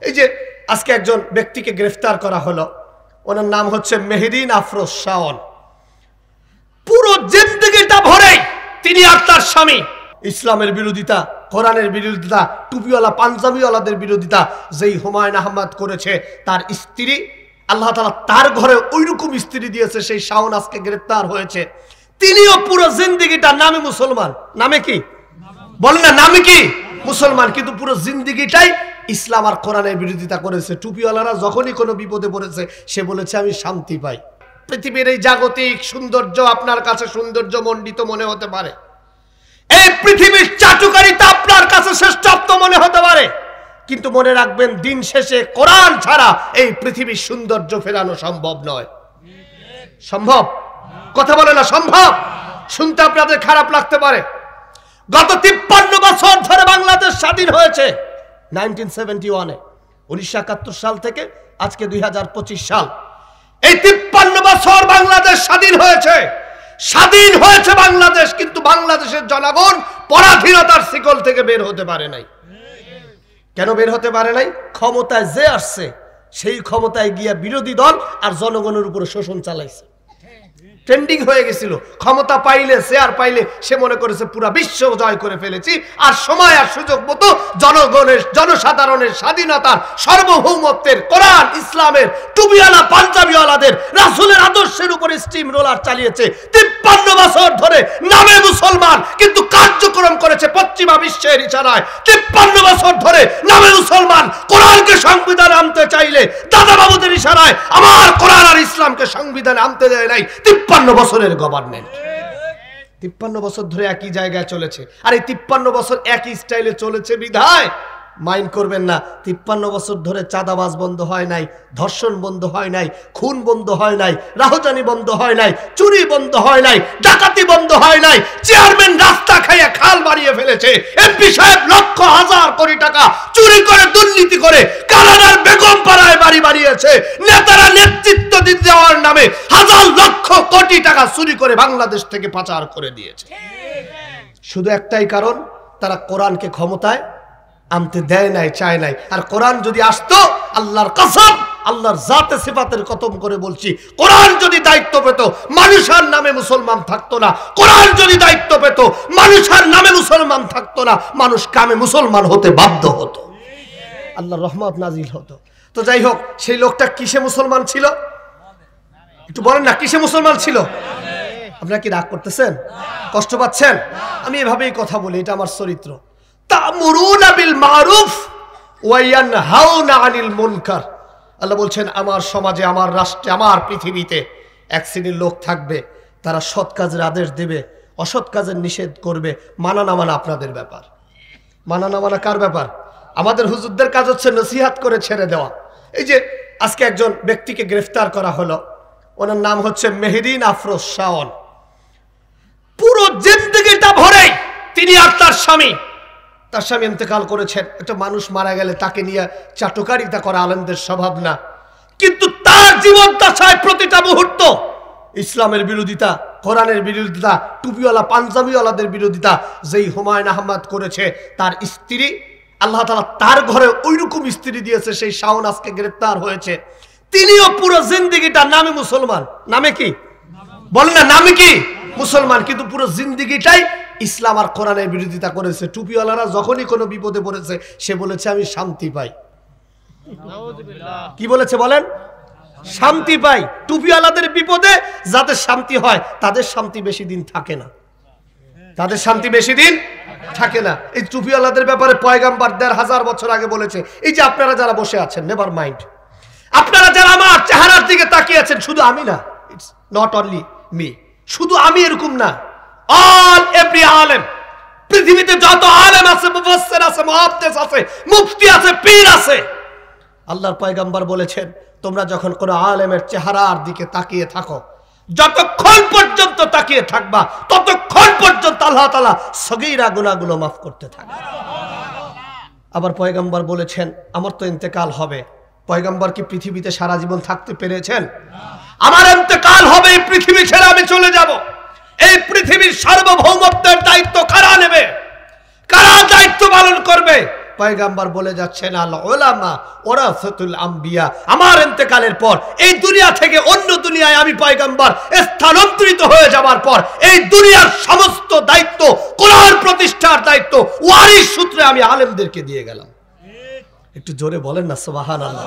এই যে আজকে একজন ব্যক্তিকে গ্রেফতার করা হলো, ওনার নাম হচ্ছে মেহেদিন আফরোজ শাওন। পুরো জিন্দেগিটা ভরে তিনি আর তার স্বামী ইসলামের বিরোধিতা, কোরআনের বিরোধিতা, টুপিওয়ালা পাঞ্জাবিওয়ালাদের বিরোধিতা যেই হুমায়ুন আহমদ করেছে, তার স্ত্রী আল্লাহ তাআলা তার ঘরে ওইরকম স্ত্রী দিয়েছে, সেই শাওন আজকে গ্রেফতার হয়েছে। তিনিও পুরো জিন্দেগিটা নামে মুসলমান, নামে কি বলেন না, নামে কি মুসলমান, কিন্তু পুরো জিন্দেগিটাই ইসলাম আর কোরআনের বিরোধিতা করেছে। টুপিওয়ালারা যখনই কোনো বিপদে পড়েছে সে বলেছে আমি শান্তি পাই। পৃথিবীর এই জাগতিক সৌন্দর্য আপনার কাছে সৌন্দর্য মণ্ডিত মনে হতে পারে, এই পৃথিবীর চাটুকারিতা আপনার কাছে শ্রেষ্ঠত্ব মনে হতে পারে, কিন্তু মনে রাখবেন দিন শেষে কোরআন ছাড়া এই পৃথিবীর সৌন্দর্য ফেরানো সম্ভব নয়। সম্ভব? কথা বলে না সম্ভব। শুনতে আপনাদের খারাপ লাগতে পারে, গত 53 বছর ধরে বাংলাদেশ স্বাধীন হয়েছে 1971-এ, 1971 সাল থেকে আজকে 2025 সাল, এই 53 বছর বাংলাদেশ স্বাধীন হয়েছে। স্বাধীন হয়েছে বাংলাদেশ, কিন্তু বাংলাদেশের জনগণ পরাধীনতার শিকল থেকে বের হতে পারে নাই। কেন বের হতে পারে নাই? ক্ষমতায় যে আসছে সেই ক্ষমতায় গিয়া বিরোধী দল আর জনগণের উপরে শোষণ চালাইছে। ট্রেন্ডিং হয়ে গেছিল, ক্ষমতা পাইলে, শেয়ার পাইলে সে মনে করেছে পুরা বিশ্ব জয় করে ফেলেছি, আর সময় আর সুযোগ মতো জনগণের, জনসাধারণের স্বাধীনতার, সার্বভৌমত্বের, কোরআন ইসলামের, টুপিওয়ালা পাঞ্জাবিওয়ালাদের, রাসূলের আদর্শের উপরে স্টিম রোলার চালিয়েছে। 53 বছর ধরে নামে মুসলমান কিন্তু কার্যক্রম করেছে পশ্চিমা বিশ্বের ইশারায়। 53 বছর ধরে নামে মুসলমান, কোরআনকে সংবিধানে আনতে চাইলে দাদা বাবুদের ইশারায় আমার কোরআন আর ইসলামকে সংবিধানে আনতে দেয় নাই। 53 বছরের গভর্নমেন্ট, 53 বছর ধরে একই জায়গায় চলেছে। আর এই 53 বছর একই স্টাইলে চলেছে বিধায় মাইন্ড করবেন না, 53 বছর ধরে চাঁদাবাজ বন্ধ হয় নাই, ধর্ষণ বন্ধ হয় নাই, খুন বন্ধ হয় নাই, রাহজানি বন্ধ হয় নাই, চুরি বন্ধ হয় নাই, ডাকাতি বন্ধ হয় নাই। চেয়ারম্যান রাস্তা খাইয়ে খাল বাড়িয়ে ফেলেছে, এমপি সাহেব লক্ষ হাজার কোটি টাকা চুরি করে, দুর্নীতি করে কানাডার বেগম পাড়ায় বাড়ি বাড়িয়েছে। নেতারা নেতৃত্ব দিতে যাওয়ার নামে হাজার লক্ষ কোটি টাকা চুরি করে বাংলাদেশ থেকে পাচার করে দিয়েছে। শুধু একটাই কারণ, তারা কোরআনকে ক্ষমতায় আনতে দেয় নাই, চায় নাই। আর কোরআন যদি আসতো, আল্লাহর কসম, আল্লাহর জাতে সিফাতের কসম করে বলছি, কোরআন যদি দায়িত্ব পেত মানুষের নামে মুসলমান থাকতো না। কোরআন যদি দায়িত্ব পেত মানুষের নামে মুসলমান থাকতো না, মানুষ কামে মুসলমান হতে বাধ্য হতো, আল্লাহর রহমত নাজিল হতো। তো যাই হোক, সেই লোকটা কিসে মুসলমান ছিল একটু বলেন না, কিসে মুসলমান ছিল? আপনারা কি রাগ করতেছেন, কষ্ট পাচ্ছেন? আমি এভাবেই কথা বলি, এটা আমার চরিত্র। তা'মুরুনা বিল মারুফ ওয়া ইয়ানহাউনা আনিল মুনকার। আল্লাহ বলছেন, আমার সমাজে, আমার রাষ্ট্রে, আমার পৃথিবীতে এক শ্রেণীর লোক থাকবে, তারা সৎ কাজের আদেশ দেবে, অসৎ কাজের নিষেধ করবে। মানা না মানা আপনাদের ব্যাপার। মানা না মানা কার ব্যাপার? আমাদের হুজুরদের কাজ হচ্ছে নসিহত করে ছেড়ে দেওয়া। এই যে আজকে একজন ব্যক্তিকে গ্রেফতার করা হলো, ওনার নাম হচ্ছে মেহেদিন আফরোজ শাওন। পুরো জিন্দেগিটা ভরে তিনি আর তার স্বামী ইন্তেকাল করেছেন। একটা মানুষ মারা গেলে তাকে নিয়ে চাটুকারিতা করা আলেমদের স্বভাব না, কিন্তু তার জীবন দশায় প্রতিটা মুহূর্ত ইসলামের বিরোধিতা, কোরআনের বিরোধিতা, টুপিওয়ালা পাঞ্জাবিওয়ালাদের বিরোধিতা যেই হুমায়ুন আহমদ করেছে, তার স্ত্রী আল্লাহ তাআলা তার ঘরে ওইরকম স্ত্রী দিয়েছে, সেই শাওন আজকে গ্রেফতার হয়েছে। তিনিও পুরো জিন্দেগিটা নামে মুসলমান, নামে কি বলেন না, নামে কি মুসলমান, কিন্তু পুরো জিন্দেগিটাই ইসলাম আর কোরআনের বিরোধিতা করেছে। টুপিওয়ালারা যখনই কোনো বিপদে পড়েছে সে বলেছে আমি শান্তি পাই। কি বলেছে বলেন? শান্তি পাই। টুপিওয়ালাদের বিপদে যাদের শান্তি হয় তাদের শান্তি বেশি দিন থাকে না, তাদের শান্তি বেশি দিন থাকে না। এই টুপিওয়ালাদের ব্যাপারে পয়গাম্বর 1500 বছর আগে বলেছে। এই যে আপনারা যারা বসে আছেন, নেভার মাইন্ড, আপনারা যারা আমার চেহারার দিকে তাকিয়ে আছেন, শুধু আমি না, ইটস নট অনলি মি, শুধু আমি এরকম না, অল এভরি আলেম, পৃথিবীতে যত আলেম আছে, মুফাসসির আছে, মুহাদ্দিস আছে, মুফতি আছে, পীর আছে, আল্লাহর পয়গম্বর বলেছেন তোমরা যখন কোনো আলেমের চেহারার দিকে তাকিয়ে থাকো, যতক্ষণ পর্যন্ত তাকিয়ে থাকবা ততক্ষণ পর্যন্ত আল্লাহ তাআলা সগীরা গুনাহগুলো মাফ করতে থাকবে। আবার পয়গম্বর বলেছেন আমার তো ইন্তেকাল হবে। পয়গম্বর কি পৃথিবীতে সারা জীবন থাকতে পেরেছেন? আমার ইন্তেকাল হবে, এই পৃথিবী ছেড়ে আমি চলে যাব। এই পৃথিবীর সার্বভৌমত্বের দায়িত্ব কারা নেবে? কারা দায়িত্ব পালন করবে? পয়গম্বর বলে যাচ্ছেন, আল উলামা ওরাসাতুল আম্বিয়া, আমার ইন্তেকালের পর এই দুনিয়া থেকে অন্য দুনিয়ায় আমি পয়গম্বর স্থানান্তরিত হয়ে যাবার পর এই দুনিয়ার সমস্ত দায়িত্ব, কোরআন প্রতিষ্ঠার দায়িত্ব ওয়ারিস সূত্রে আমি আলেমদেরকে দিয়ে গেলাম। একটু জোরে বলেন না সুবহানাল্লাহ।